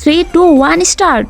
3, 2, 1 start.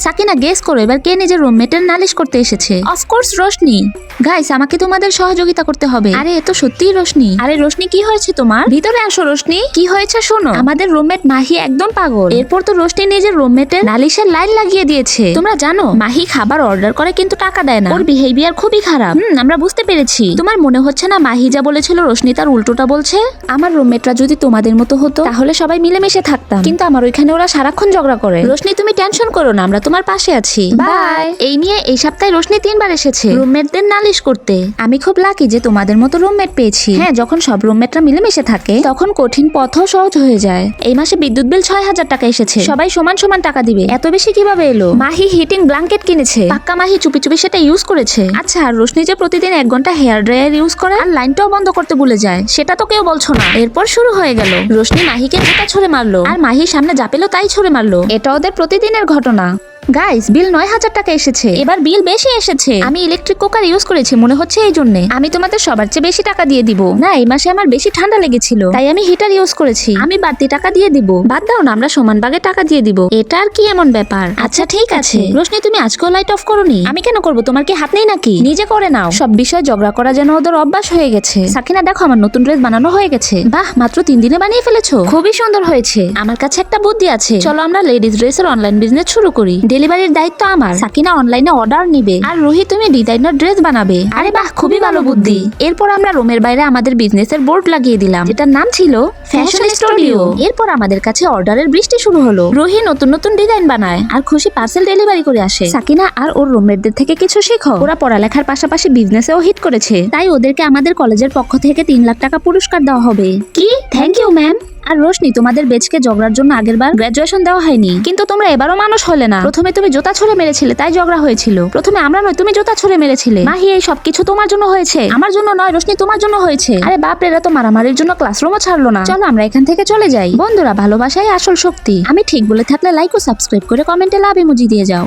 Sakina guess করো এবার কে নিজের রুমমেটের নালিশ করতে এসেছে? অফকোর্স রোশনি। গাইস আমাকে তোমাদের সহযোগিতা করতে হবে। আরে এ তো সত্যিই রোশনি। আরে রোশনি কি হয়েছে তোমার? ভিতরে আসো রোশনি। কি হয়েছে শোনো। আমাদের রুমমেট মাহি একদম পাগল। এরপর তো রোশনি নিজের রুমমেটের নালিশের লাইন লাগিয়ে দিয়েছে। তোমরা জানো মাহি খাবার অর্ডার করে কিন্তু টাকা দেয় না। ওর বিহেভিয়ার খুবই খারাপ। আমরা বুঝতে পেরেছি। তোমার মনে হচ্ছে না মাহি যা বলেছিল রোশনি তার উল্টোটা বলছে? আমার রুমমেটরা যদি তোমাদের মতো হতো তাহলে সবাই মিলেমিশে থাকতাম, কিন্তু আমার ওইখানে ওরা সারাক্ষণ ঝগড়া করে। রোশনি তুমি টেনশন করো না, আমরা তোমার পাশে আছি। বাই। এই নিয়ে এই সপ্তাহে রোশনি 3 বার এসেছে রুমমেটদের নালিশ করতে। আমি খুব লাকি যে তোমাদের মতো রুমমেট পেয়েছি। হ্যাঁ, যখন সব রুমমেটরা মিলেমিশে থাকে তখন কঠিন পথও সহজ হয়ে যায়। এই মাসে বিদ্যুৎ বিল 6000 টাকা এসেছে। সবাই সমান সমান টাকা দিবে। এত বেশি কিভাবে এলো? মাহি হিটিং ব্ল্যাঙ্কেট কিনেছে। পাক্কা মাহি চুপি চুপি সেটা ইউজ করেছে। আচ্ছা, আর রোশনি যে প্রতিদিন 1 ঘন্টা হেয়ার ড্রায়ার ইউজ করে আর লাইনটাও বন্ধ করতে ভুলে যায়, সেটা তো কেউ বলছো না। এরপর শুরু হয়ে গেল। রোশনি মাহিকে জুতা ছুঁড়ে মারলো আর মাহির সামনে যা পেলো তাই ছুঁড়ে মারলো। এটা ওদের প্রতিদিনের ঘটনা। গাইস বিল 9000 টাকা এসেছে। এবার বিল বেশি এসেছে। আমি ইলেকট্রিক কুকার ইউজ করেছি মনে হচ্ছে এই জন্য। আমি তোমাদের সবার চেয়ে বেশি টাকা দিয়ে দিব না। এই মাসে আমার বেশি ঠান্ডা লেগেছিল তাই আমি হিটার ইউজ করেছি। আমি বাড়তি টাকা দিয়ে দিব। বাদ দাও না, আমরা সমান ভাগে টাকা দিয়ে দিব। এটা আর কি এমন ব্যাপার? আচ্ছা ঠিক আছে। রোশনি তুমি আজকেও লাইট অফ করোনি? আমি কেন করব? তোমার কি হাত নেই নাকি? নিজে করে নাও। সব বিষয় ঝগড়া করা যেন ওদের অভ্যাস হয়ে গেছে। সাকিনা দেখো আমার নতুন ড্রেস বানানো হয়ে গেছে। বাহ, মাত্র 3 দিনে বানিয়ে ফেলেছো। খুবই সুন্দর হয়েছে। আমার কাছে একটা বুদ্ধি আছে। চলো আমরা লেডিস ড্রেসের অনলাইন বিজনেস শুরু করি। ডেলিভারির দায়িত্ব সাকিনা অনলাইনে অর্ডার নিবে আর রোহি তুমি ডিজাইনার ড্রেস বানাবে। আরে বাহ, খুবই ভালো বুদ্ধি। এরপর আমরা রুমের বাইরে আমাদের বিজনেসের বোর্ড লাগিয়ে দিলাম, যেটার নাম ছিল ফ্যাশন স্টুডিও। এরপর আমাদের কাছে অর্ডারের বৃষ্টি শুরু হলো। রোহি নতুন নতুন ডিজাইন বানায় আর খুশি পার্সেল ডেলিভারি করে আসে। সাকিনা আর ওর রুমমেটদের থেকে কিছু শেখো। ওরা পড়ালেখার পাশাপাশি বিজনেসেও হিট করেছে, তাই ওদেরকে আমাদের কলেজের পক্ষ থেকে 3 লাখ টাকা পুরস্কার দেওয়া হবে। কি? Thank you ma'am. আর রোশনি তোমাদের বেচকে ঝগড়ার জন্য আগেরবার গ্রাজুয়েশন দেওয়া হয়নি, কিন্তু তোমরা এবারও মানুষ হলে না। প্রথমে তুমি জুতা ছুঁড়ে মেরেছিলে তাই ঝগড়া হয়েছিল। প্রথমে আমরা নয়, তুমি জুতা ছুঁড়ে মেরেছিলে। মাহি এই সবকিছু তোমার জন্য হয়েছে, আমার জন্য নয়। রোশনি তোমার জন্য হয়েছে। আরে বাপ রে, এরা তো মারামারির জন্য ক্লাসরুমও ছাড়লো না। চলো আমরা এখান থেকে চলে যাই। বন্ধুরা, ভালোবাসাই আসল শক্তি। আমি ঠিক বলে থাকলে লাইক ও সাবস্ক্রাইব করে কমেন্টে লাভ ইমোজি দিয়ে যাও।